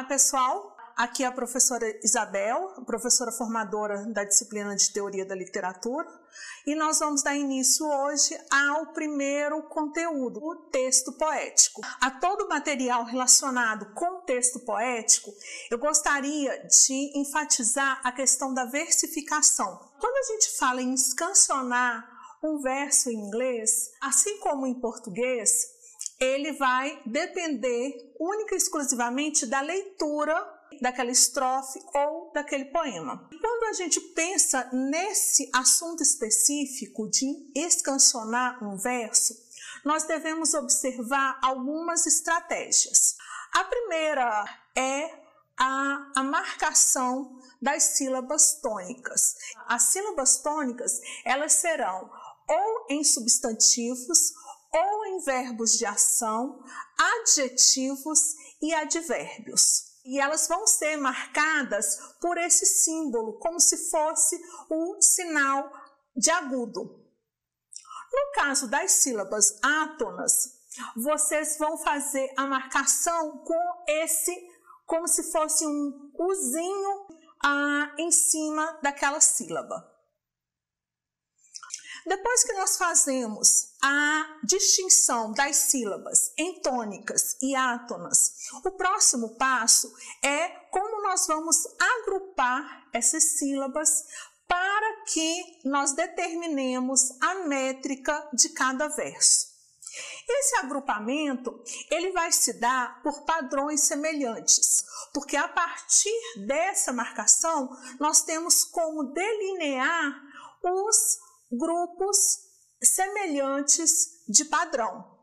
Olá, pessoal! Aqui é a professora Isabel, professora formadora da disciplina de Teoria da Literatura, e nós vamos dar início hoje ao primeiro conteúdo, o texto poético. A todo material relacionado com o texto poético, eu gostaria de enfatizar a questão da versificação. Quando a gente fala em escancionar um verso em inglês, assim como em português, ele vai depender única e exclusivamente da leitura daquela estrofe ou daquele poema. Quando a gente pensa nesse assunto específico de escancionar um verso, nós devemos observar algumas estratégias. A primeira é a marcação das sílabas tônicas. As sílabas tônicas, elas serão ou em substantivos, ou em verbos de ação, adjetivos e advérbios. E elas vão ser marcadas por esse símbolo, como se fosse o sinal de agudo. No caso das sílabas átonas, vocês vão fazer a marcação com esse, como se fosse um uzinho em cima daquela sílaba. Depois que nós fazemos a distinção das sílabas em tônicas e átonas, o próximo passo é como nós vamos agrupar essas sílabas para que nós determinemos a métrica de cada verso. Esse agrupamento, ele vai se dar por padrões semelhantes, porque a partir dessa marcação, nós temos como delinear os grupos semelhantes de padrão.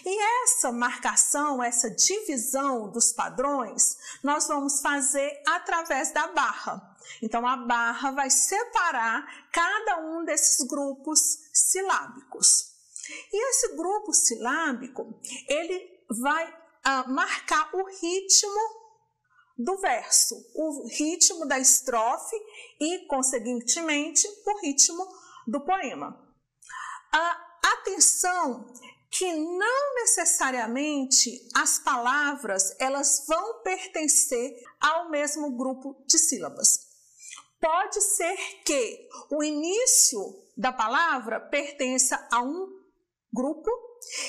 E essa marcação, essa divisão dos padrões, nós vamos fazer através da barra. Então, a barra vai separar cada um desses grupos silábicos. E esse grupo silábico, ele vai marcar o ritmo do verso, o ritmo da estrofe e, conseguintemente, o ritmo do poema. Atenção que não necessariamente as palavras elas vão pertencer ao mesmo grupo de sílabas. Pode ser que o início da palavra pertença a um grupo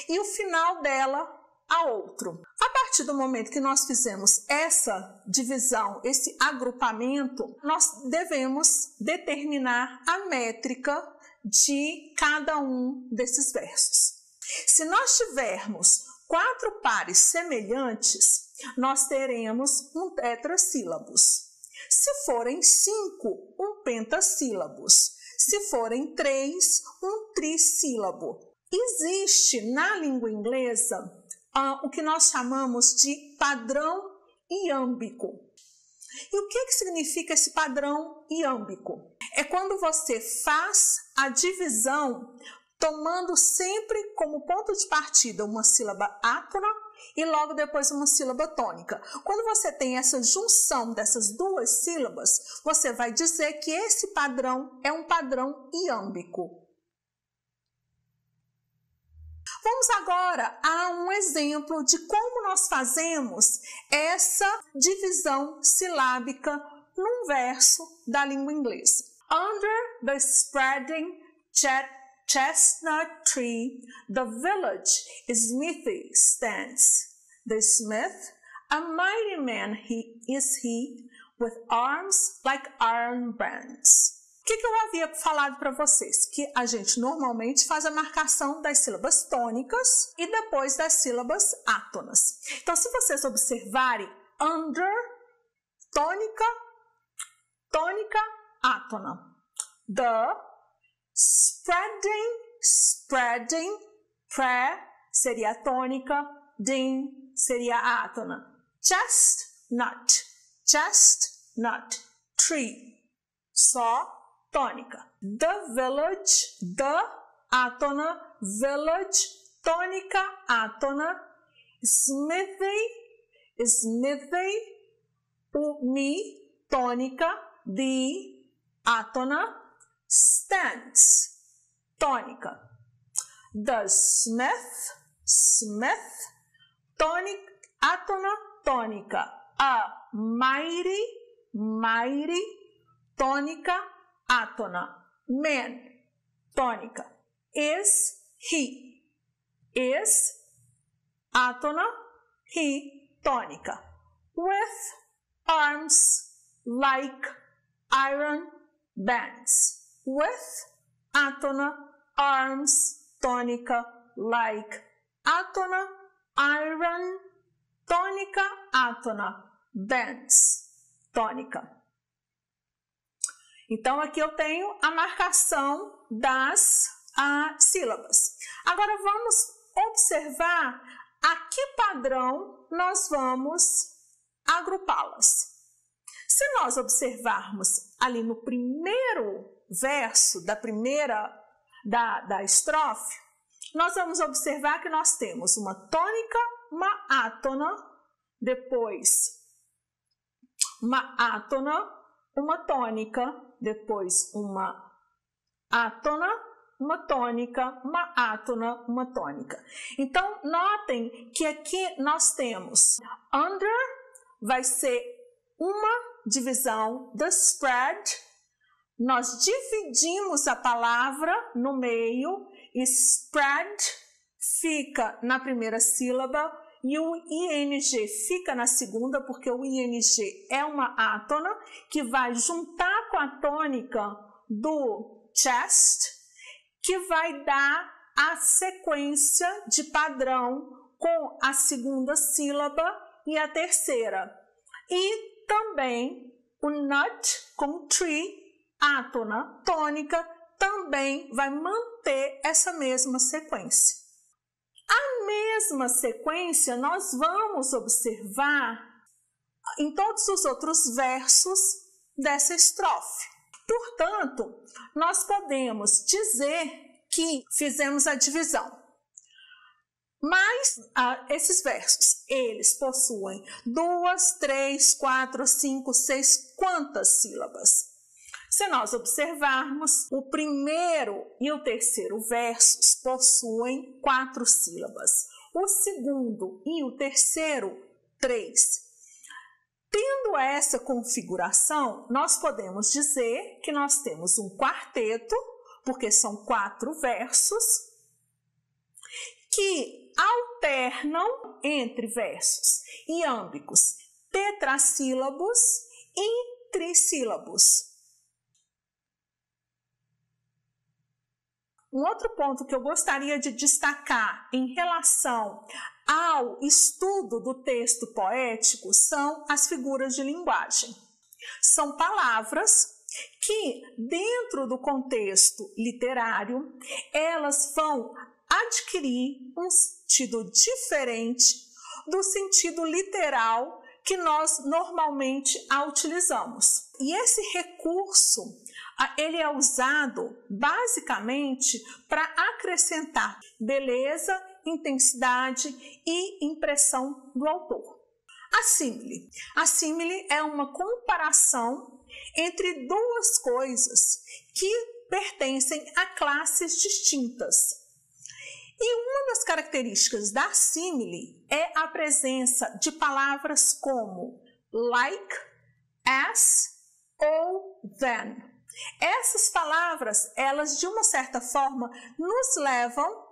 e o final dela a outro. A partir do momento que nós fizemos essa divisão, esse agrupamento, nós devemos determinar a métrica de cada um desses versos. Se nós tivermos 4 pares semelhantes, nós teremos um tetrassílabos. Se forem 5, um pentassílabos. Se forem 3, um trissílabo. Existe na língua inglesa o que nós chamamos de padrão iâmbico. E o que significa esse padrão iâmbico? É quando você faz a divisão tomando sempre como ponto de partida uma sílaba átona e logo depois uma sílaba tônica. Quando você tem essa junção dessas duas sílabas, você vai dizer que esse padrão é um padrão iâmbico. Vamos agora a um exemplo de como nós fazemos essa divisão silábica num verso da língua inglesa. Under the spreading chestnut tree, the village smithy stands. The smith, a mighty man is he, with arms like iron bands. O que eu havia falado para vocês? Que a gente normalmente faz a marcação das sílabas tônicas e depois das sílabas átonas. Então, se vocês observarem, under, tônica, tônica, átona. The, spreading, pre seria a tônica, din seria a átona. Chestnut, tree, só tônica. The village, the, átona, village, tônica, átona. Smithy, o mi, tônica, the, átona. Stands, tônica. The smith, tônica, átona, tônica. A mighty, mighty, tônica, átona. Man, tônica. Is, he. Is, átona, he, tônica. With arms like iron bands. With, átona, arms, tônica, like, átona, iron, tônica, átona, bands, tônica. Então, aqui eu tenho a marcação das sílabas. Agora, vamos observar a que padrão nós vamos agrupá-las. Se nós observarmos ali no primeiro verso da estrofe, nós vamos observar que nós temos uma tônica, uma átona, depois uma átona, uma tônica, depois uma átona, uma tônica, uma átona, uma tônica. Então, notem que aqui nós temos under, vai ser uma divisão, the spread, nós dividimos a palavra no meio, e spread fica na primeira sílaba e o ing fica na segunda, porque o ing é uma átona que vai juntar com a tônica do chest, que vai dar a sequência de padrão com a segunda sílaba e a terceira. E também o nut com tree, átona, tônica, também vai manter essa mesma sequência. A mesma sequência nós vamos observar em todos os outros versos dessa estrofe. Portanto, nós podemos dizer que fizemos a divisão. Mas esses versos, eles possuem 2, 3, 4, 5, 6, quantas sílabas? Se nós observarmos, o primeiro e o terceiro versos possuem 4 sílabas. O segundo e o terceiro, 3. Tendo essa configuração, nós podemos dizer que nós temos um quarteto, porque são 4 versos, que alternam entre versos iâmbicos tetrassílabos e trissílabos. Um outro ponto que eu gostaria de destacar em relação ao estudo do texto poético são as figuras de linguagem. São palavras que, dentro do contexto literário, elas vão adquirir um sentido diferente do sentido literal que nós normalmente a utilizamos. E esse recurso, ele é usado basicamente para acrescentar beleza, intensidade e impressão do autor. A símile. A símile é uma comparação entre duas coisas que pertencem a classes distintas. E uma das características da símile é a presença de palavras como like, as ou than. Essas palavras, elas de uma certa forma nos levam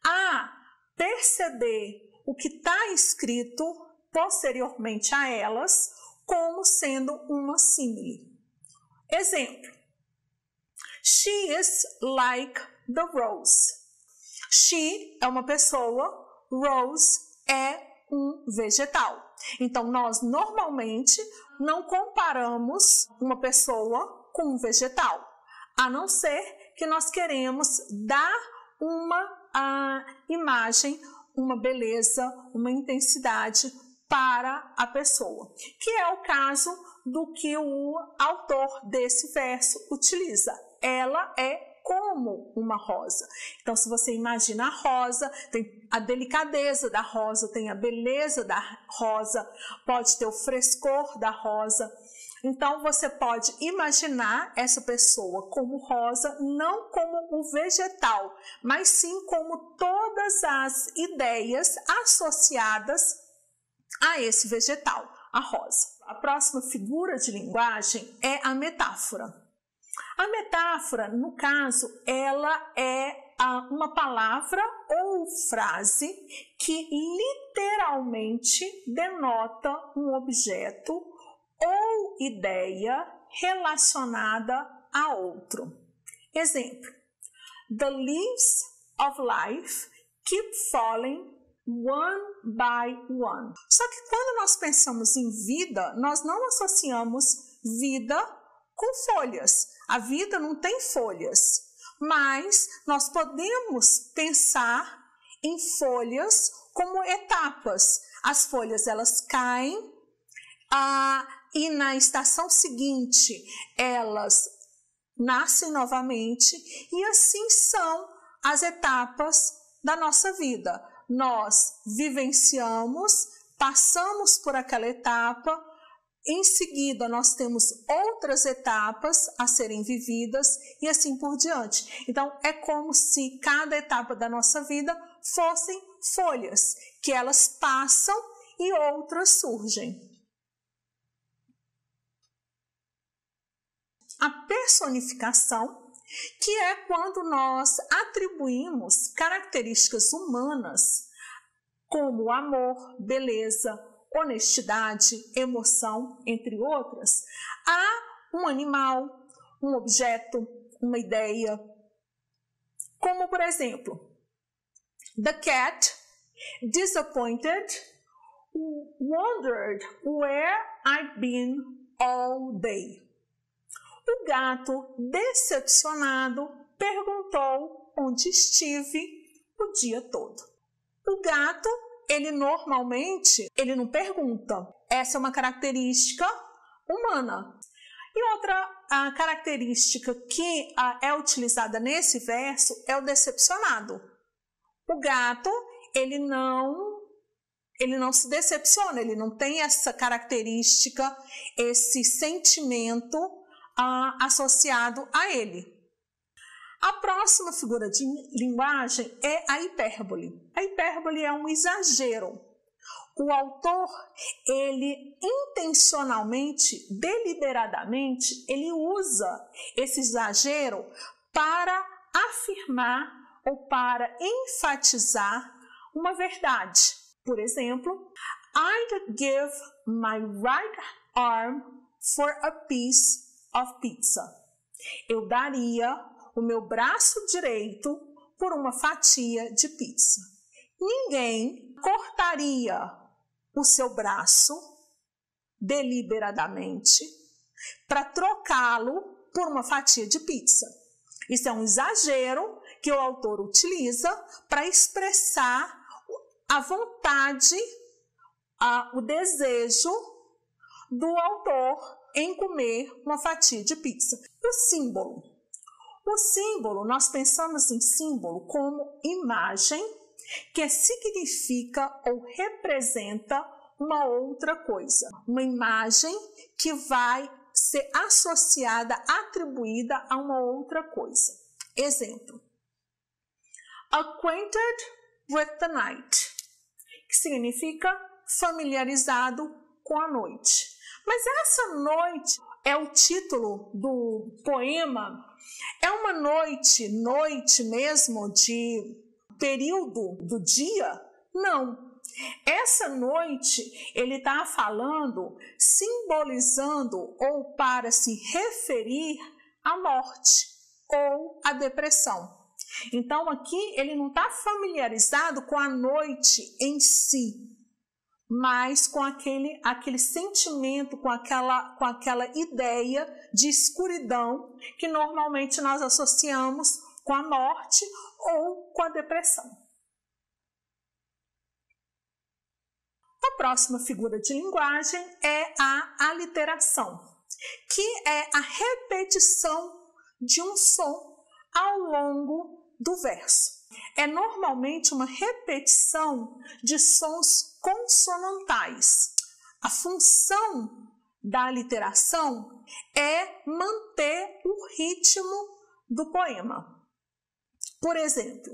a perceber o que está escrito posteriormente a elas como sendo uma símile. Exemplo: she is like the rose. She é uma pessoa, rose é um vegetal. Então, nós normalmente não comparamos uma pessoa com um vegetal, a não ser que nós queremos dar uma imagem, uma beleza, uma intensidade para a pessoa, que é o caso do que o autor desse verso utiliza. Ela é como uma rosa. Então, se você imagina a rosa, tem a delicadeza da rosa, tem a beleza da rosa, pode ter o frescor da rosa. Então, você pode imaginar essa pessoa como rosa, não como o vegetal, mas sim como todas as ideias associadas a esse vegetal, a rosa. A próxima figura de linguagem é a metáfora. A metáfora, no caso, ela é uma palavra ou frase que literalmente denota um objeto ou ideia relacionada a outro. Exemplo: The leaves of life keep falling one by one. Só que quando nós pensamos em vida, nós não associamos vida com folhas. A vida não tem folhas, mas nós podemos pensar em folhas como etapas. As folhas, elas caem e na estação seguinte elas nascem novamente, e assim são as etapas da nossa vida. Nós vivenciamos, passamos por aquela etapa, em seguida nós temos outras etapas a serem vividas e assim por diante. Então é como se cada etapa da nossa vida fossem folhas, que elas passam e outras surgem. A personificação, que é quando nós atribuímos características humanas como amor, beleza, honestidade, emoção, entre outras, a um animal, um objeto, uma ideia. Como, por exemplo, the cat, disappointed, wondered where I'd been all day. O gato, decepcionado, perguntou onde estive o dia todo. O gato, ele normalmente, ele não pergunta. Essa é uma característica humana. E outra característica que é utilizada nesse verso é o decepcionado. O gato, ele não se decepciona, ele não tem essa característica, esse sentimento associado a ele. A próxima figura de linguagem é a hipérbole. A hipérbole é um exagero. O autor, ele intencionalmente, deliberadamente, ele usa esse exagero para afirmar ou para enfatizar uma verdade. Por exemplo, I'd give my right arm for a piece of pizza. Eu daria o meu braço direito por uma fatia de pizza. Ninguém cortaria o seu braço deliberadamente para trocá-lo por uma fatia de pizza. Isso é um exagero que o autor utiliza para expressar a vontade, o desejo do autor em comer uma fatia de pizza. O símbolo. O símbolo, nós pensamos em símbolo como imagem que significa ou representa uma outra coisa. Uma imagem que vai ser associada, atribuída a uma outra coisa. Exemplo: acquainted with the night, que significa familiarizado com a noite. Mas essa noite é o título do poema, é uma noite mesmo de período do dia? Não. Essa noite ele está falando, simbolizando ou para se referir à morte ou à depressão. Então aqui ele não está familiarizado com a noite em si, mas com aquele sentimento, com aquela ideia de escuridão que normalmente nós associamos com a morte ou com a depressão. A próxima figura de linguagem é a aliteração, que é a repetição de um som ao longo do verso. É normalmente uma repetição de sons consonantais. A função da aliteração é manter o ritmo do poema. Por exemplo,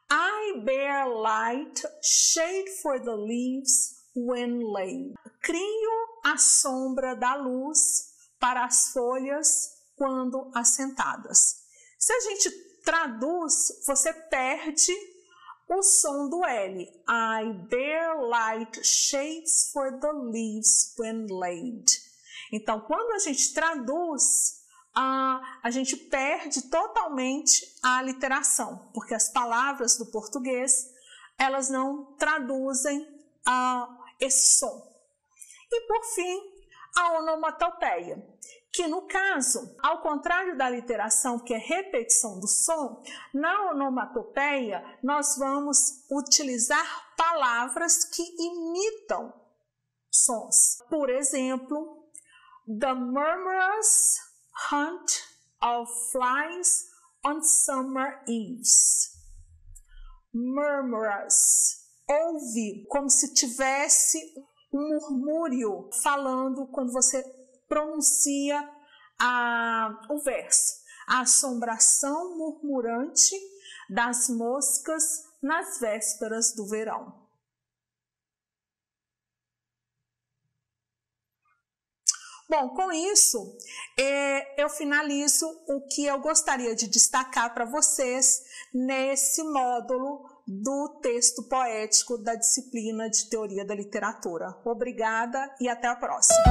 I bear light, shade for the leaves, when laid. Crio a sombra da luz para as folhas quando assentadas. Se a gente traduz, você perde o som do L. I bear light shades for the leaves when laid. Então, quando a gente traduz, a gente perde totalmente a literação, porque as palavras do português, elas não traduzem esse som. E, por fim, a onomatopeia, que no caso, ao contrário da literação, que é repetição do som, na onomatopeia nós vamos utilizar palavras que imitam sons. Por exemplo, the murmurous hunt of flies on summer eves. Murmurous, ouve, como se tivesse um murmúrio falando quando você pronuncia o verso. A assombração murmurante das moscas nas vésperas do verão. Bom, com isso, eu finalizo o que eu gostaria de destacar para vocês nesse módulo do texto poético da disciplina de Teoria da Literatura. Obrigada e até a próxima!